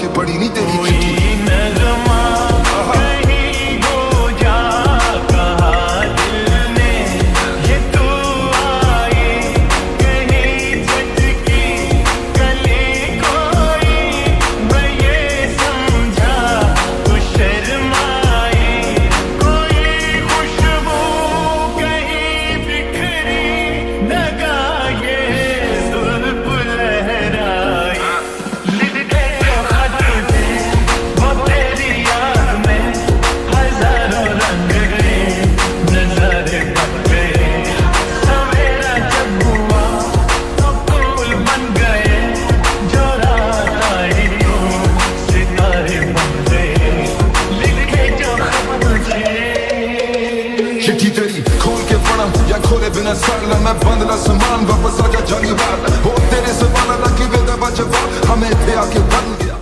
के पड़ी नहीं तेरी चिट्ठी। चिट्ठी तेरी खोल के पढ़ा या खोले बिना साला मैं बंद ना सामान वापस आजा जानी बात